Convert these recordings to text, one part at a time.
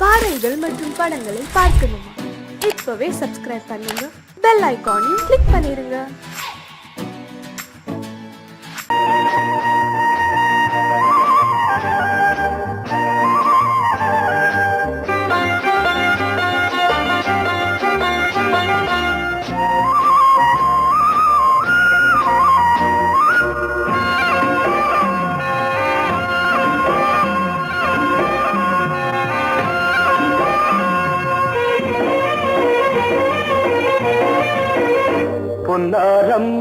பாடல்கள் மற்றும் படங்களை பார்க்கணுமா? இப்பவே சப்ஸ்கிரைப் பண்ணுங்க, பெல் ஐகானையும் கிளிக் பண்ணிருங்க. பொன்னாரம்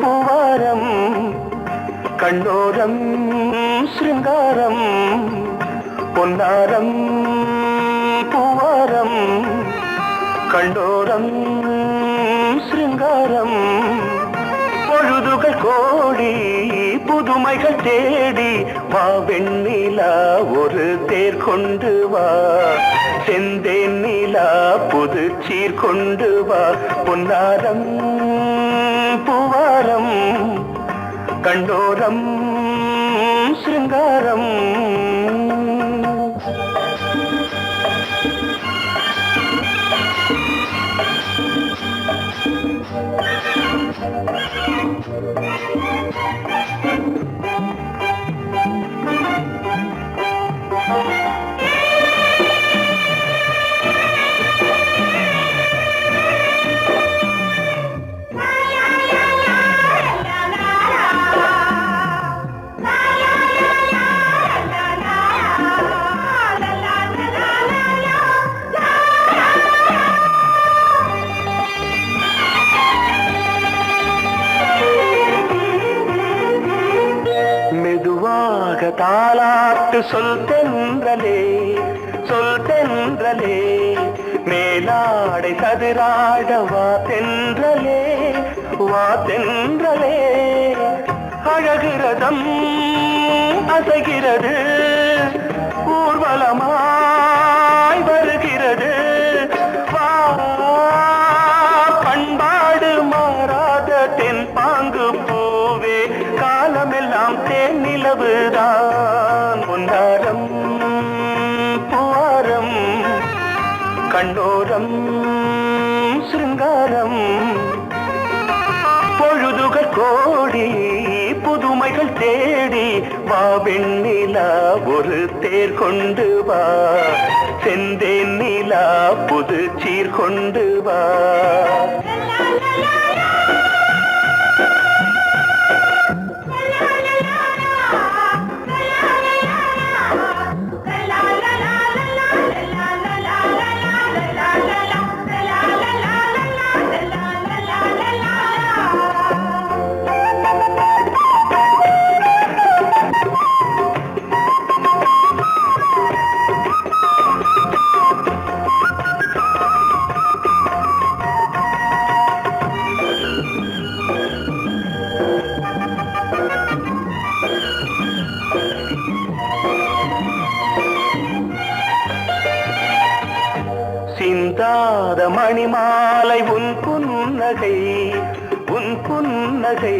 பூவாரம் கண்ணோரம் சிருங்காரம், பொன்னாரம் பூவாரம் கண்ணோரம் சிருங்காரம், பொழுதுகள் கோடி புதுமைகள் தேடி வா வெண்ணிலா ஒரு தேர் கொண்டு வா, செந்தேன் நிலா புது சீர் கொண்டு வா, பொன்னாரம் பூவாரம் கண்டோரம் சிருங்காரம். தாலாட்டு சொல் தென்றலே, சொல் தென்றலே, மேலாடை சதுராட வா தென்றலே, வா தென்றலே, அழகிறதம் அசைகிறது ஊர்வலமாய் வருகிறது, வா பண்பாடு மாறாத தென் பாங்கு பூவே, காலமெல்லாம் தேன் நிலவுதான், பொன்னாரம் பூவாரம் கண்ணோரம் சிருங்காரம், பொழுதுகள் கோடி புதுமைகள் தேடி வா வெண்ணிலா ஒரு தேர் கொண்டு வா, செந்தேன் நிலா புது சீர் கொண்டு வா. சிந்தாத மணிமாலை உன் புன்னகை, உன் புன்னகை,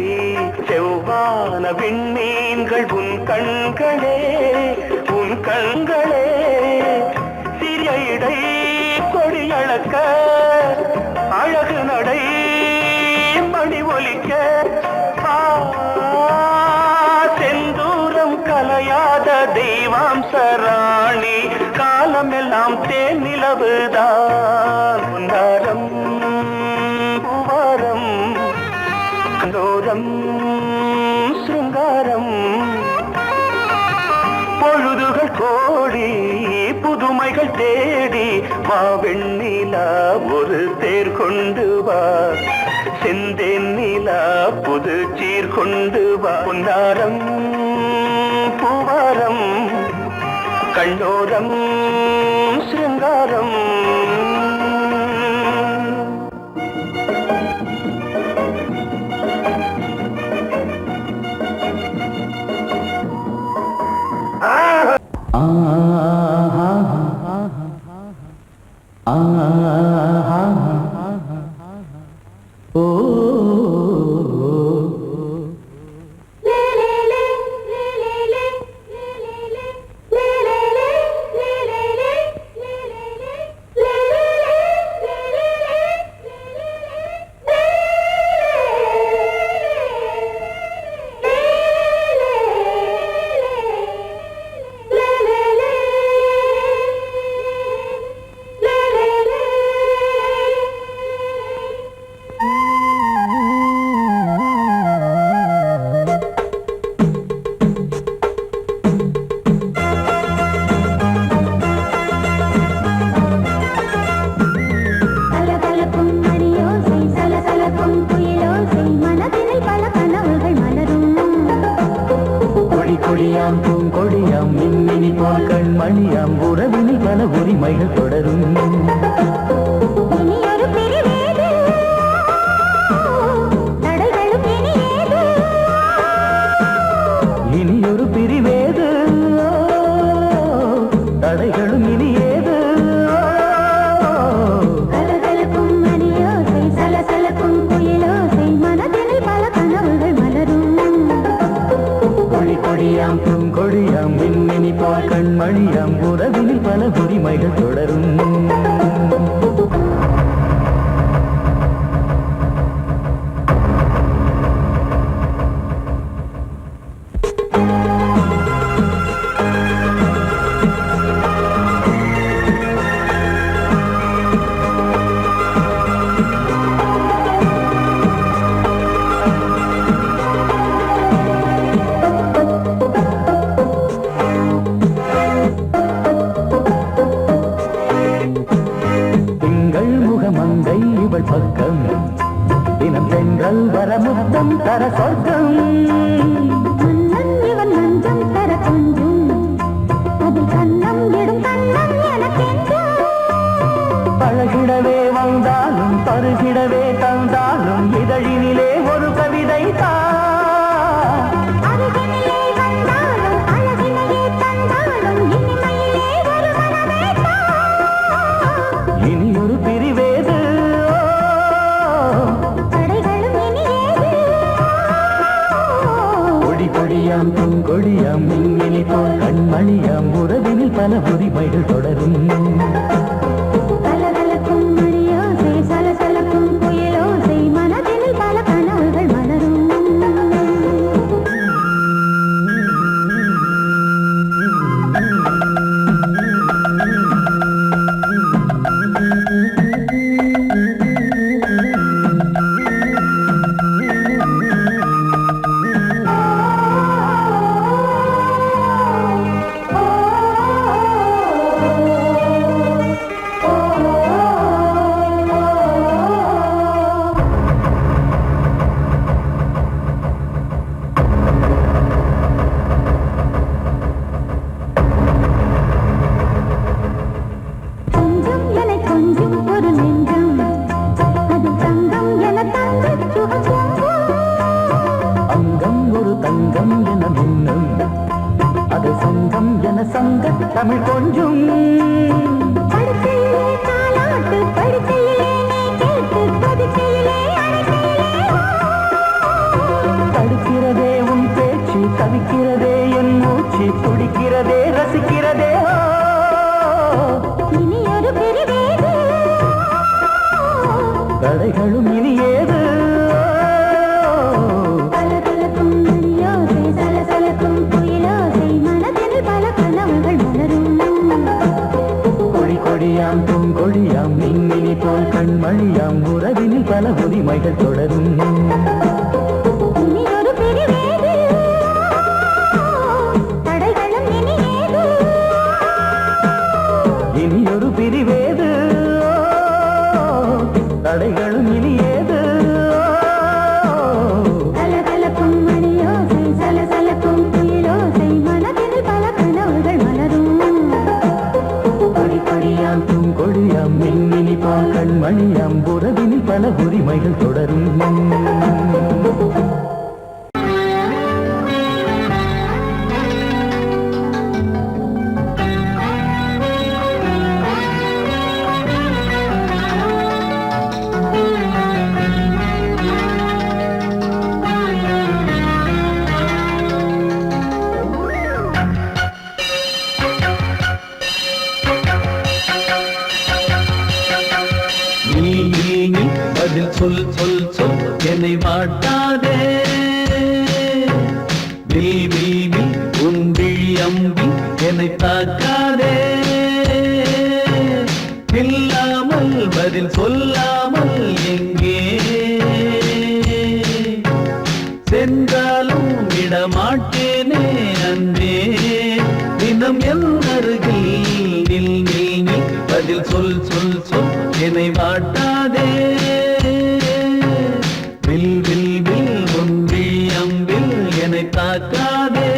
செவ்வான விண்மீன்கள் உன் கண்களே, உன் கண்களே, சிறிய இடை கொடியளக்க அழகு நடை மணி ஒலிக்க, செந்தூரம் கலையாத தெய்வாம்சராணி, காலமெல்லாம் தேன் நிலவுதான், பொன்னாரம் பூவாரம் கண்டோரம் சிருங்காரம், பொழுதுகள் கோடி புதுமைகள் தேடி வா வெண்ணிலா ஒரு தேர் கொண்டு வா, செந்தேன் நிலா புது சீர் கொண்டு வா, பொன்னாரம் பூவாரம் கண்டோரம் சிருங்காரம். உறவினில் பல உரிமைகள் தொடரும். இனியொரு பிரிவேது, தடைகளும் இனியேது. இனியொரு பிரிவேது, தடைகளும் இனியேது. கலகலக்கும் மணியோசை, சலசலக்கும் குயிலோசை, மனதினில் பல கனவுகள் மலரும். கொடி கொடியாம் பூங்கொடியாம் மின்மினி போல் கண்மணியாம் உறவினில் பல உரிமைகள் தொடரும். முகமங்கை இவள் பக்கம் தினம் சென்றல் வரமுத்தம் தர சொர்க்கம். மன்னன் இவன் நஞ்சம் தர கொஞ்சும், அதில் கண்ணம் இடும் கண்ணம் எனக்கென்றும். பழகிடவே வந்தாலும் பருகிடவே தந்தாலும் இதழினிலே ஒரு கவிதை அருகினிலே வந்தாலும் அழகினையே தந்தாலும் இனிமையிலே ஒரு மனமே இனியொரு பிரிவேது, தடைகளும் இனியேது. கொடி கொடியாம் பூங்கொடியாம் மின்மினி போல் கண்மணியாம் உறவினில் பல உரிமைகள் தொடரும். கலகலக்கும் மணியோசை, சலசலக்கும் குயிலோசை, மனதினில் பல கனவுகள் மலரும். கொஞ்சம் என கொஞ்சம் ஒரு நெஞ்சம், அது தங்கம் என தங்கச் சுகம் பொங்கும். அங்கம் ஒரு தங்கம் என மின்னும், அது சங்கம் என சங்க தமிழ் கொஞ்சும். படுக்கையிலே தாலாட்டு, படுக்கையிலே நீ கேட்டு, படுக்கையிலே அழைக்கையிலே தடுக்கிறதே உன் பேச்சு, தவிக்கிறதே என் மூச்சு, துடிக்கிறதே ரசிக்கிறதே. இனியொரு பிரிவேது, தடைகளும் இனியேது. கலகலக்கும் மணியோசை, சலசலக்கும் குயிலோசை, மனதினில் பல கனவுகள் மலரும். கொடி கொடியாம் பூங்கொடியாம் மின்மினி போல் கண்மணியாம் உறவினில் பல உரிமைகள் தொடரும். இனியொரு பிரிவேது, தடைகளும் இனியேது. இனியொரு பிரிவேது, தடைகளும் இனியேது. கலகலக்கும் மணியோசை, சலசலக்கும் குயிலோசை, மனதினில் பல கனவுகள் மலரும். கொடி கொடியாம் பூங்கொடியாம் மின்மினி போல் கண்மணியாம் உறவினில் பல உரிமைகள் தொடரும். நீ பதில் சொல் சொல் சொல் என்னை வாட்டாதே. நீ உன் விழி அம்பி என்னை தாக்காதே. இல்லாமல் பதில் சொல்லாமல் எங்கே சென்றாலும் விடமாட்டேனே அன்பே. தினம் என் அருகில் நில் நில் நில் பதில் சொல் சொல் சொல் என்னை வாட்டாதே. வில் வில் வில் உன் விழி அம்பில் என்னை தாக்காதே.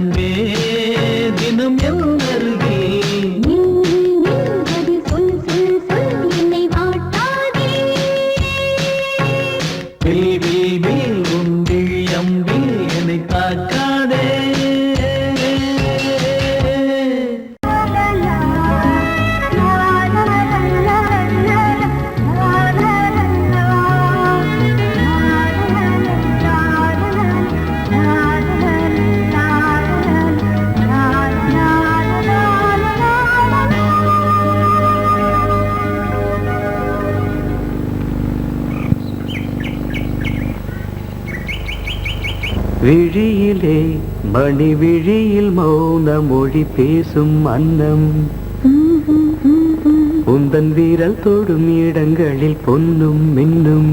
அன்பே தினம் என் அருகில் நின்றதி சொல் சொல் சொல் என்னை வாட்டாதே வில் வில் வில் உன் விழி அம்பில் என்னை தாக்காதே விழியிலே மணி விழியில் மௌன மொழி பேசும் அன்னம் உந்தன் வீரல் தொடும் இடங்களில் பொன்னும் மின்னும்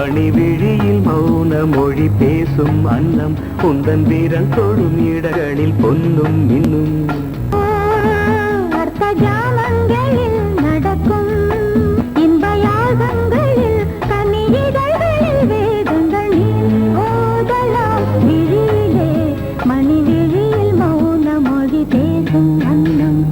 மணி விழியில் மௌன மொழி பேசும் அன்னம் உந்தன் வீரல் தொடும் இடங்களில் பொன்னும் மின்னும் அர்த்த ஜாமங்களில் நடக்கும் இன்ப யாகங்களில் கனியிதழ்களில் வேதங்கள் நீ ஓதலாம் விழியிலே மணி விழியில் மௌன மொழி பேசும் அன்னம்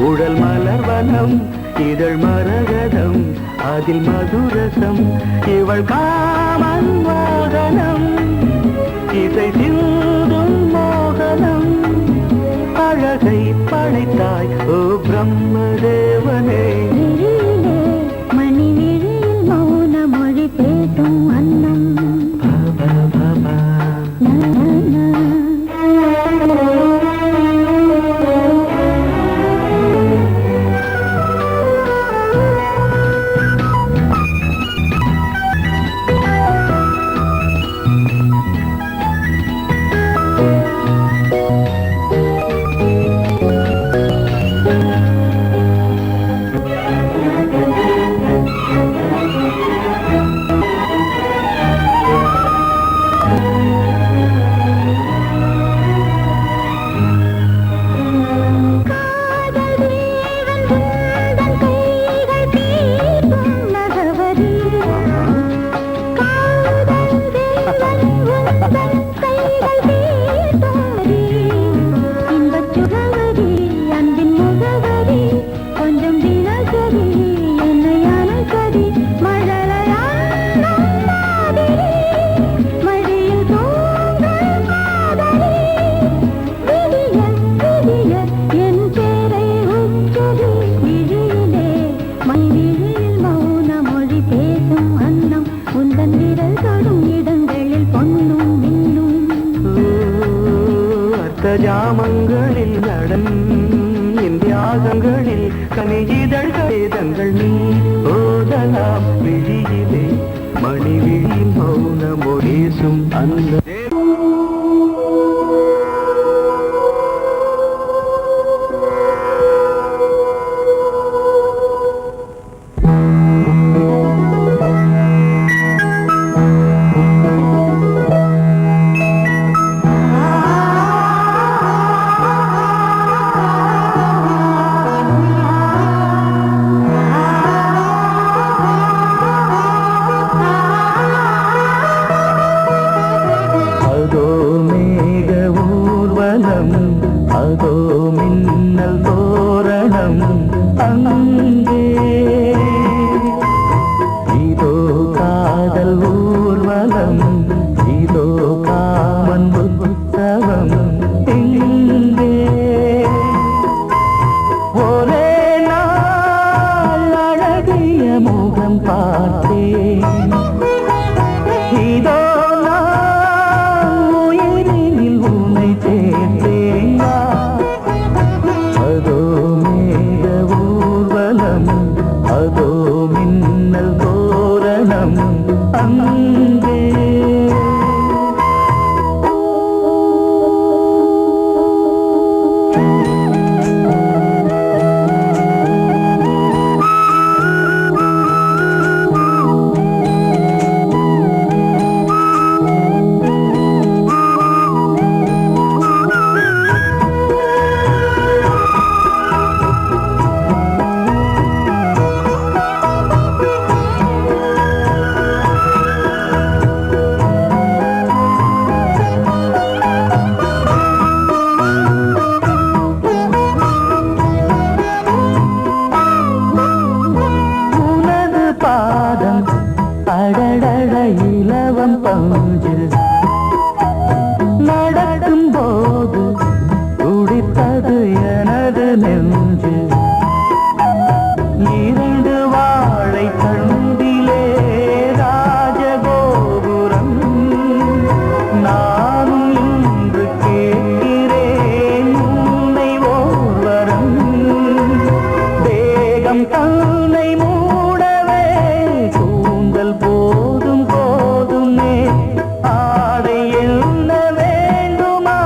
உடல் மலர்வனம் இதழ் மரகதம் அதில் மதுரசம் இவள் காமன் மோகனம் இசை சிந்தும் மோகனம் அழகை படைத்தாய் ஓ பிரம்மதேவனே மணி விழியில் மௌன மொழி பேசும் அன்னம் ஜாமங்களில் நடன் இந்தியாகங்களில் கனியிதழ் வேதங்கள் நீ ஓதலாம் விழியிலே மணி விழியில் மௌன மொழிசும் அந்த இலவம் பஞ்சு நடக்கும் போது துடித்தது எனது நெஞ்சு இரண்டு வாழை தண்டிலே ராஜகோபுரம் நானும் இன்று கேட்கிறேன் உன்னை ஓர்வரம் தேகம் தன்னை மூடவே கூந்தல் போதும் போதுமே ஆடை என்ன வேண்டுமா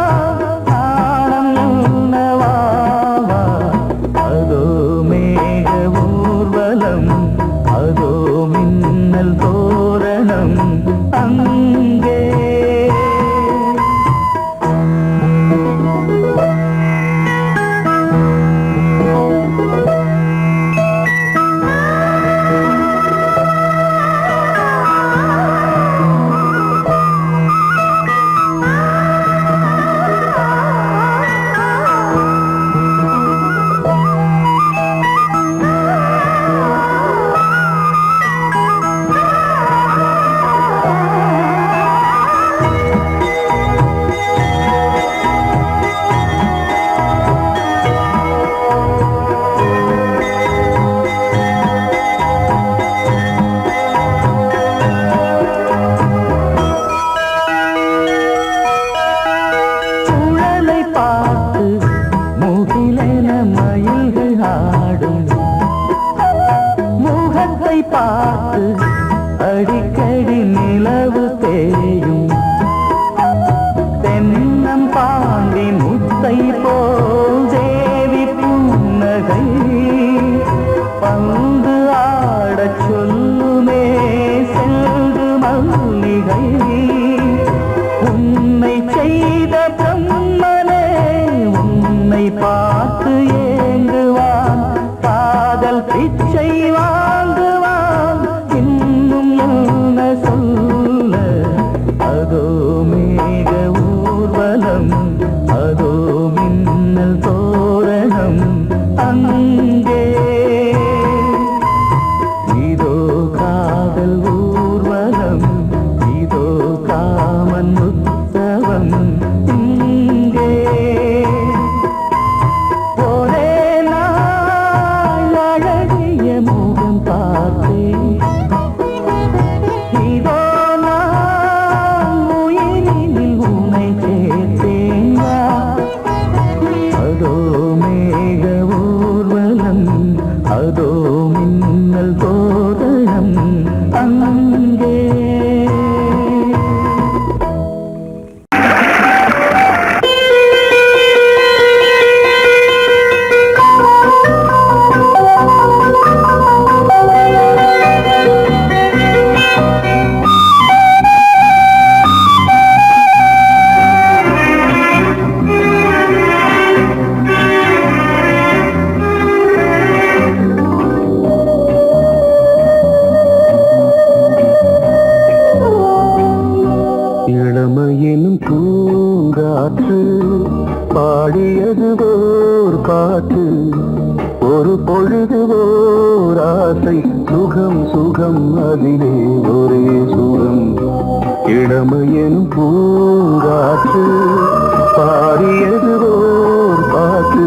நாணம் என்னவா அதோ மேக ஊர்வலம் அதோ மின்னல் தோரணம் அங்கே சுழலை பார்த்து முகிலென மயில்கள் ஆடும் முகத்தை பார்த்து அடிக்கடி நிலவு தேயும் தென்னம் பாண்டி முத்தை போல் தேவி புன்னகை பந்து ஆடச் சொல்லுமே செல்து மல்லிகை உன்னை செய்த பிரம்மனே உன்னை பார்த்து ஏங்குவான் காதல் பிச்சை வாங்குவான் இன்னும் என்ன சொல்ல அதோ மேக ஊர்வலம் அதோ மின்னல் தோரணம் அங்கே இதோ காதல் ஊர்வலம் இதோ காமன் உற்சவம் இங்கே ஒரே நாள் அழகிய முகம் பார்த்தேன் இதோ நான் உயிரினில் உன்னை சேர்த்தேன் வா. அதோ மேக ஊர்வலம் அதோ மின்னல் தோரணம் அங்கே இளமையினும் பூங்காற்று பாடியது ஓர் பாட்டு ஒரு பொழுது ஓர் ஆசை சுகம் சுகம் அதிலே ஒரே சுகம் இளமையினும் பூங்காற்று பாடியது ஓர் பாட்டு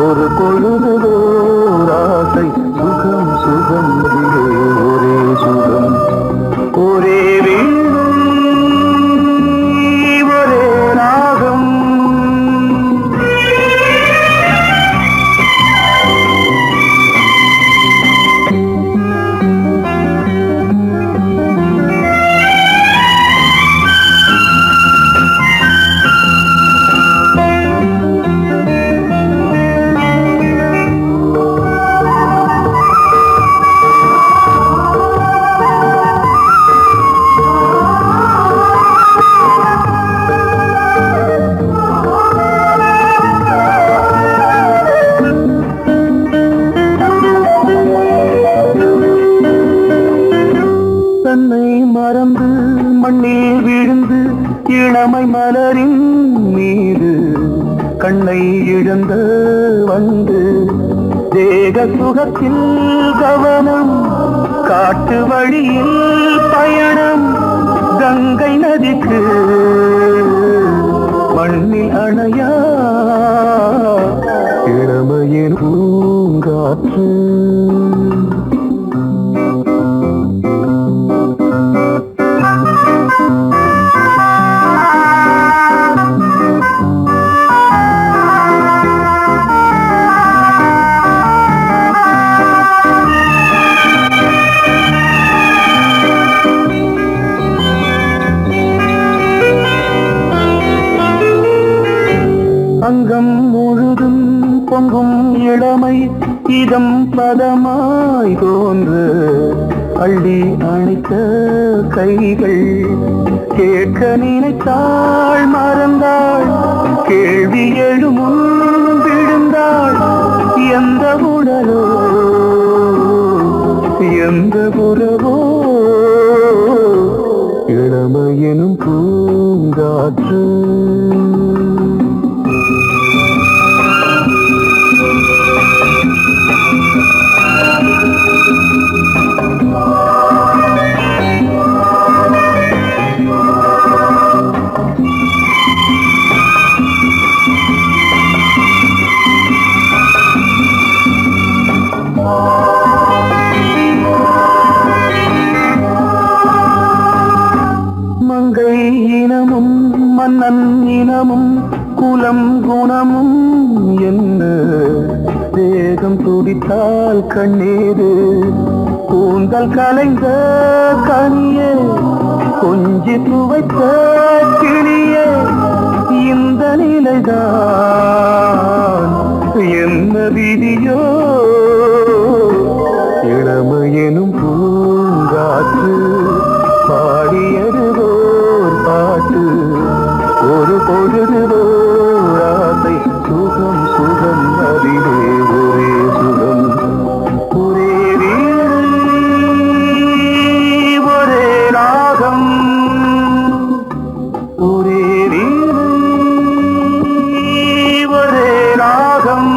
ஒரு பொழுது ஓர் ஆசை சுகம் சுகம் அதிலே ஒரே சுகம் ஒரே வீடும் ஒரே ராகம் இளமை மலரின் மீது கண்ணை இழந்த வந்து தேக சுகத்தில் கவனம் காட்டு வழியில் பயணம் கங்கை நதிக்கு மண்ணில் அணையா இளமையின் பூங்காற்று அங்கம் முழுதும் பொங்கும் இளமை இதம் பதமாய் தோன்று அள்ளி அணைத்த கைகள் கேட்க நினைத்தாள் மறந்தாள் கேள்வி எழுமுன் விழுந்தாள் எந்த உடலோ எந்த புறவோ இளமையெனும் பூங்காற்று மங்கை இனமும் மன்னன் இனமும் குலம் குணமும் என்ன தேகம் துடித்தால் கண்ணீரு கூந்தல் கலைந்த கனியே கொஞ்சி துவைத்த கிளியே இந்த நிலைதான் என்ன விதியோ இளமையெனும் பூங்காற்று பாடியதுவோர் பாட்டு ஒரு பொழுதுவோர் ஆசை சுகம் சுகம் அதிலே ஒரே சுகம் ஒரே வீணை ஒரே ராகம் ஒரே வீணை ஒரே ராகம்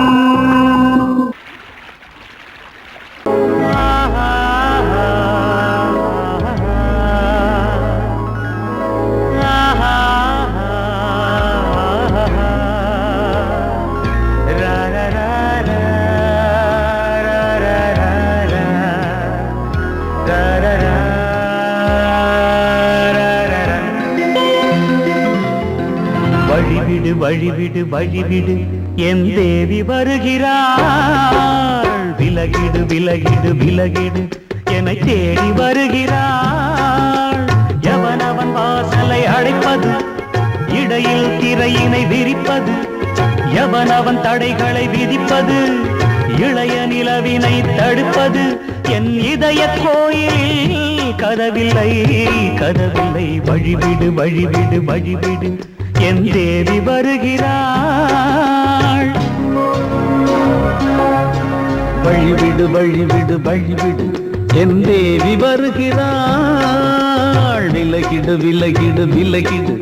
வழிவிடு வழிவிடு வழிவிடு என் தேவி வருகிறாள் விலகிடு விலகிடு விலகிடு என்னை தேடி வருகிறாள் எவனவன் வாசலை அடைப்பது இடையில் திரையினை விரிப்பது எவனவன் தடைகளை விதிப்பது இளைய நிலவினை தடுப்பது என் இதய கோயிலில் கதவில்லை கதவில்லை வழிவிடு வழிவிடு வழிவிடு என் தேவி வருகிறாள் வழிவிடு வழிவிடு வழிவிடு என் தேவி வருகிறாள் விலகிடு விலகிடு விலகிடு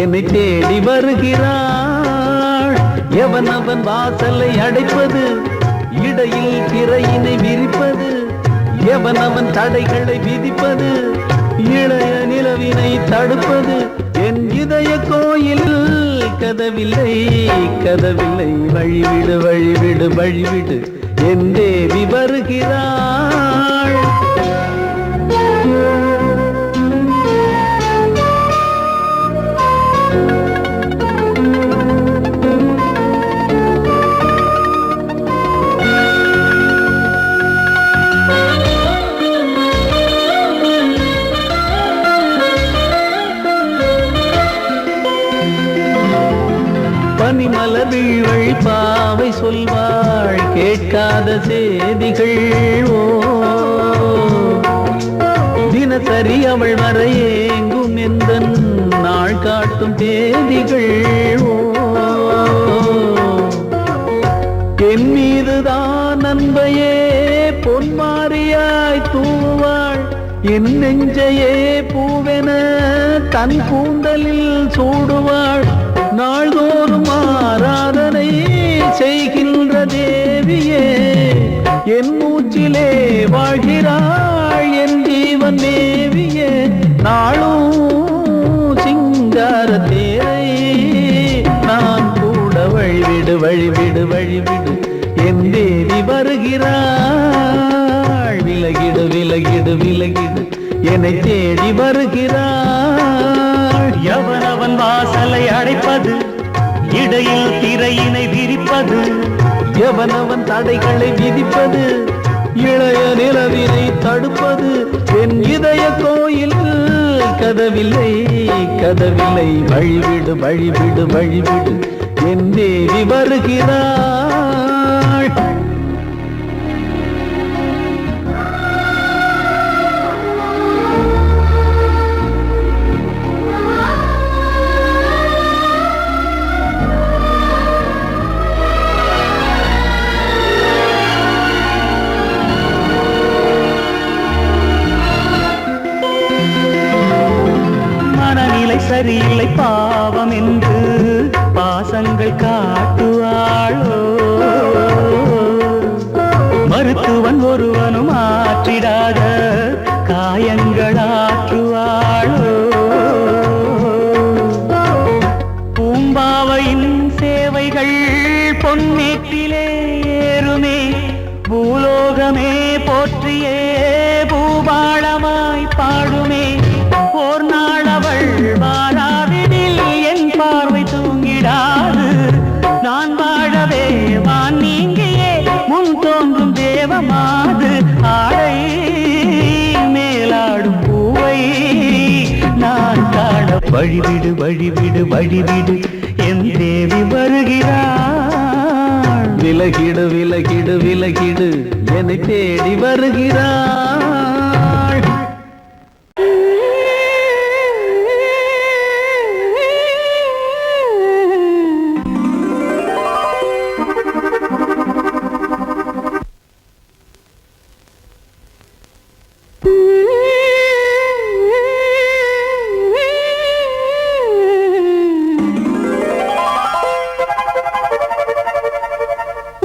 என்னை தேடி வருகிறாள் எவனவன் வாசலை அடைப்பது இடையில் திரையினை விரிப்பது எவனவன் தடைகளை விதிப்பது இளைய நிலவினை தடுப்பது என் இதய கோயில் கதவில்லை கதவில்லை வழிவிடு வழிவிடு வழிவிடு என் தேவி வருகிறாள் பனிமலர் வீழ்வழி பாவை சொல்வாள் கேட்காத செய்திகள் ஓ தினசரி அவள் வர ஏங்கும் எந்த நாள் காட்டும் தேதிகள் ஓ என் மீதுதான் அன்பையே பொன்மாரியாய் தூவாள் என் நெஞ்சையே பூவென தன் கூந்தலில் சூடுவாள் நாள்தோறும் ஆராதனை செய்கின்ற தேவியே என் மூச்சிலே வாழ்கிறாள் ஜீவன் மேவிய நாளும் சிங்கார தேரை நான் கூட வழிவிடு வழிவிடு வழிவிடு என் தேவி வருகிறாள். விலகிடு விலகிடு விலகிடு என்னை தேடி வருகிறாள். எவனவன் வாசலை அடைப்பது, இடையில் திரையினை விரிப்பது, எவனவன் தடைகளை விதிப்பது, இளைய நிலவினை தடுப்பது, என் இதய கோயில் கதவில்லை கதவில்லை. வழிவிடு வழிவிடு வழிவிடு என் தேவி வருகிறாள். சரியில்லை பாவம் என்று பாசங்கள் காட்டுவாளோ, மருத்துவன் ஒருவனும் ஆற்றிடாத காயங்களாற்றுவாளோ. பூம்பாவையின் சேவைகள் பொன்னேட்டிலே ஏறுமே, பூலோகமே போற்றியே பூபாளமாய் பாடுமே. ஓர் நாள் அவள் வாராவிடில் என் பார்வை தூங்கிடாது, நான் வாழவே வான் நீங்கியே முன் தோன்றும் தேவமாது. ஆடை மேலாடும் பூவை நான் காண வழிவிடு வழிவிடு வழிவிடு என் தேவி வருகிறாள். விலகிடு விலகிடு விலகிடு என்னை தேடி வருகிறாள்.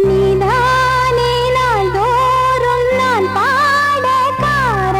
நீதானே நாள்தோறும் நான் பாட காரணம்.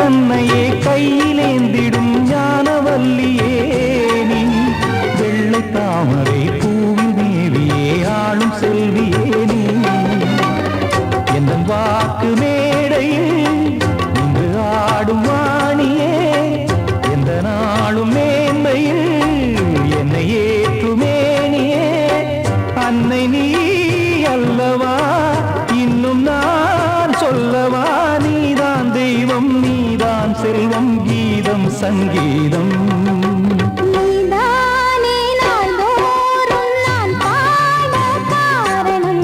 தன்னையே கையிலேந்திடும் ஞானவல்லியே நீ வெள்ளை தாமரை பூவில் மேவியே ஆளும் செல்வியே நீ என் வாக்கு மேடையில் இன்று ஆடும் வாணியே எந்த நாளும் மேன்மையில் என்னை ஏற்றுமேனியே அன்னை நீ அல்லவா இன்னும் நான் சொல்லவா நீதான் தெய்வம் நீதான் செல்வம் கீதம் சங்கீதம் நீதானே நாள்தோறும் நான் பாட காரணம்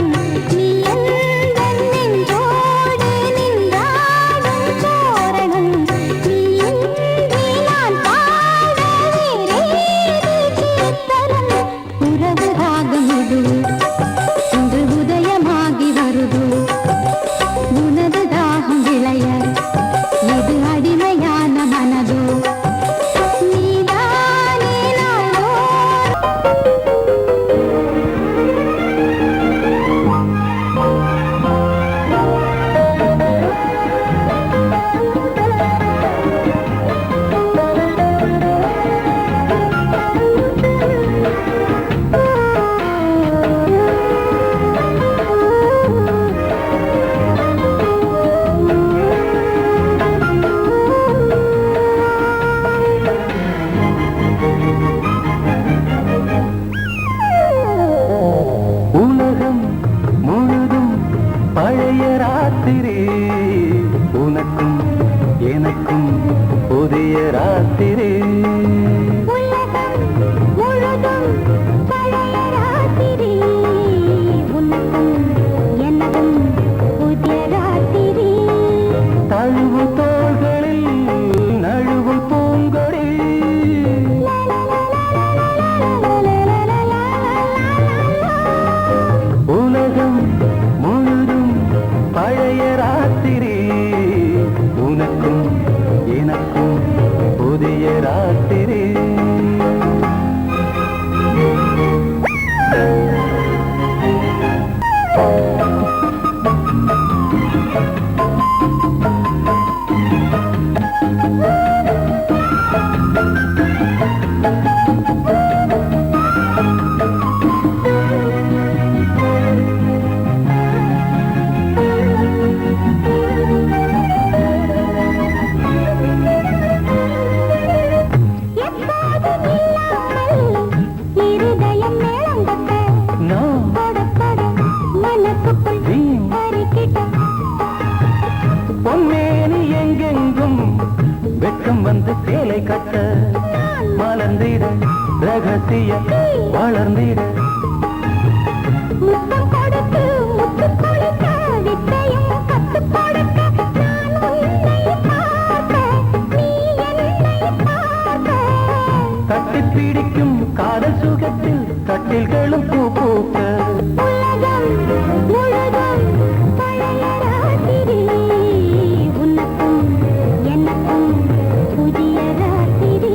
நீ எந்தன் நெஞ்சோடு நின்றாடும் தோரணம் நீ இன்றி நான் பாட வேறேது கீர்த்தனம் உறவு ராகம் இது இன்று உதயமாகி வருது உனது தாகம் விளைய இது அடிமையான மனதோ நீதானே நாள்தோறும் உலகம் முழுதும் பழைய ராத்திரி உனக்கும் எனக்கும் புதிய ராத்திரி உலகம் முழுதும் பழைய ராத்திரி உனக்கும் எனக்கும் புதிய ராத்திரி தழுவு தோள்களில் நழுவு பூங்கொடி உலகம் முழுதும் பழைய ராத்திரி உனக்கும் எனக்கும் புதிய ராத்திரி எப்போதும் இல்லாமல் இருதயம் மேளம் தட்ட நான் தொட தொட மனசுக்குள் வீண் கருக்கிட்ட பொன்னேனி எங்கெங்கும் வெட்கம் வந்து சேலை கட்ட மலர்ந்திட ரகசிய வளர்ந்திட முத்தம் கொடுத்து முத்து கொடுக்க வித்தையும் கத்து கொடுக்க நான் உன்னை பார்க்க நீ என்னை பார்க்க கட்டிப் பிடிக்கும் காதல் சுகத்தில் கட்டில்களும் பூ பூக்க உலகம் முழுதும் பழைய ராத்திரி உனக்கும் எனக்கும் புதிய ராத்திரி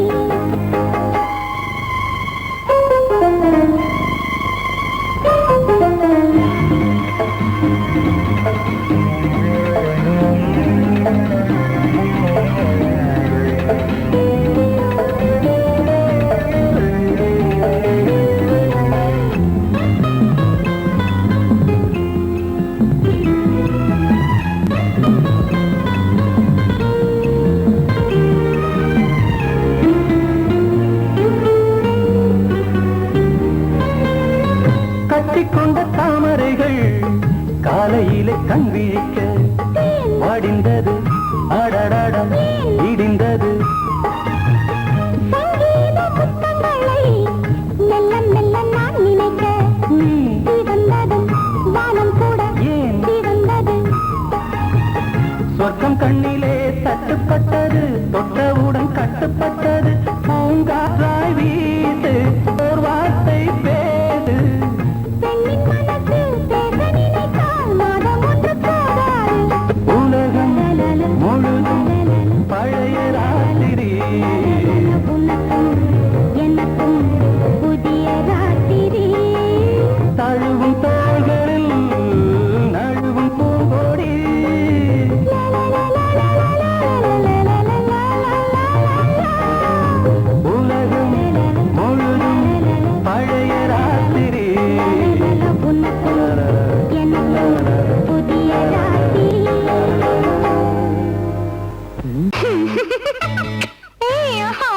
ஏய், ஆஹா,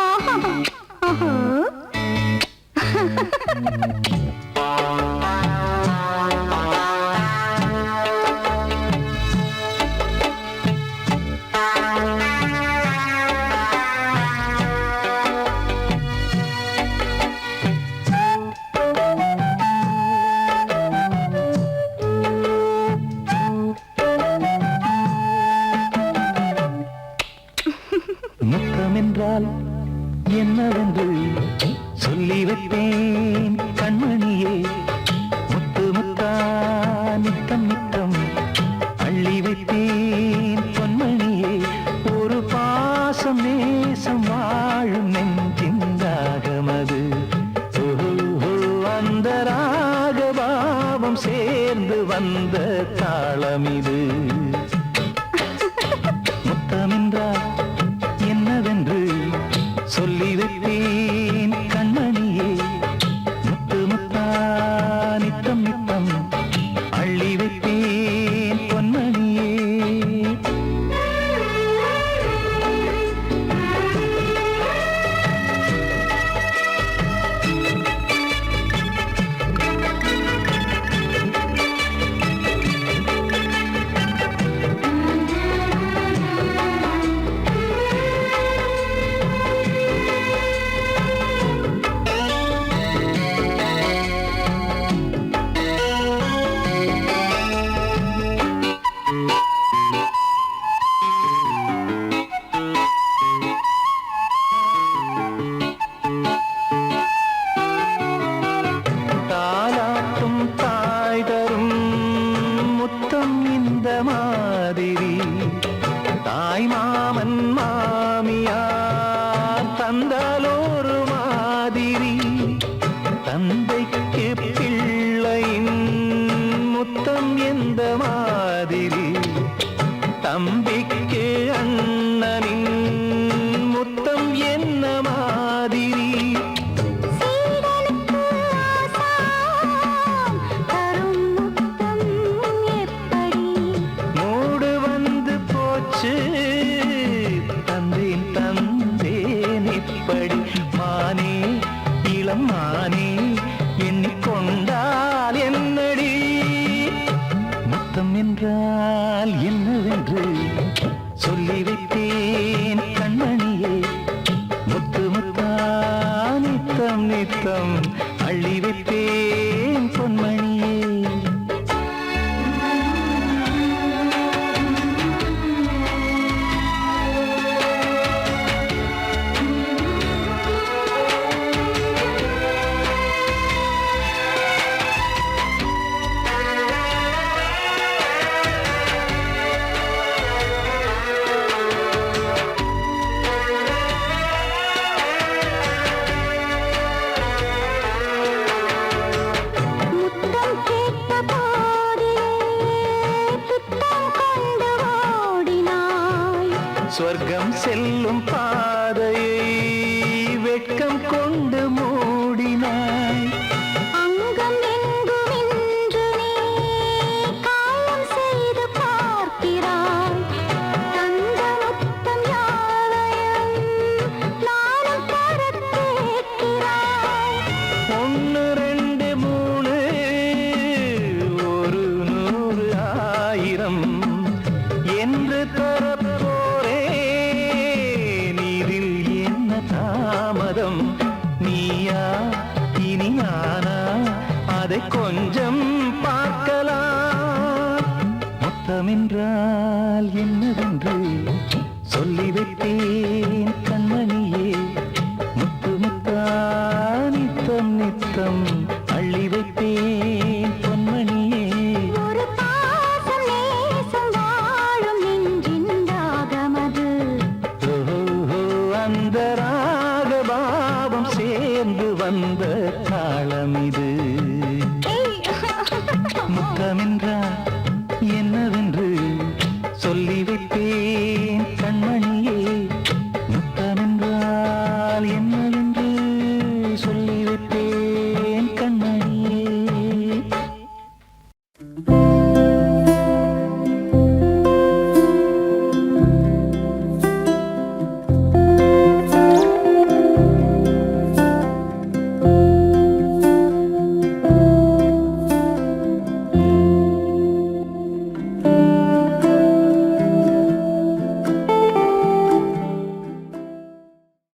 ஆஹா. முத்தம் என்றால் என்னவென்று சொல்லி வைப்பேன் கண்மணியே. முத்து முத்தா நித்தம் நித்தம் அள்ளி வைப்பேன் பொன்மணியே. ஒரு பாசம் நேசம் வாழும் நெஞ்சின் ராகமது. ஓஹோ, அந்த ராகபாவம் சேர்ந்து வந்த தாளமிது. முத்தமென்றால் என்னவென்று சொல்லி வைப்பேன் கண்மணியே. முத்து முத்தா நித்தம் நித்தம் அள்ளி வைப்பேன் பொன்மணியே. தாலாட்டும் தாய் தரும் முத்தம் இந்த மாதிரி. தாய் மாமன் மாமியார் தந்தாலோரு மாதிரி. தந்தைக்கு பிள்ளையின் முத்தம் எந்த மாதிரி. தம்பிக்கு அண்ணனின் முத்தம் என்ன மாதிரி. சீடனுக்கு ஆசான் தரும் முத்தம் எப்படி? மூடு வந்து போச்சு தந்தேன் தந்தேன் இப்படி. மானே இளம் மானே எண்ணிக்கொண்டால் என்னடி. முத்தம் என்றால் என்னவென்று சொல்லி வைத்தேன் கண்மணியே. முத்து முத்தா நித்தம் நித்தம் அள்ளி வைத்தேன் பொன்மணியே. முத்தம் கேட்ட போதே துத்தம் கொண்டு ஓடினாய். சொர்க்கம் செல்லும் பாதையை வெட்கம் கொண்டு மூடினாய். அங்கம் எங்கும் இன்று நீ காயம் செய்து பார்க்கிறாய். தந்த முத்தம் யாவையும் நானும் தரக் கேட்கிறாய். ஒன்று ரெண்டு மூணு ஒரு நூறு ஆயிரம் என்று தரப்போரே. நீரில் என்ன தாமதம். நீயா இனி நானா அதை கொஞ்சம் பார்க்கலாம். முத்தமென்றால் என்னவென்று சொல்லி வைத்தேன் கண்மணியே. முத்து முத்தா நித்தம் நித்தம் அள்ளி வைத்தேன் பொன்மணியே. ஒரு பாசம் நேசம் வாழும் நெஞ்சின் ராகமது. ஓஹோ, அந்த ராகபாவம் சேர்ந்து வந்த தாளமிது. ஏய், முத்தமென்றால்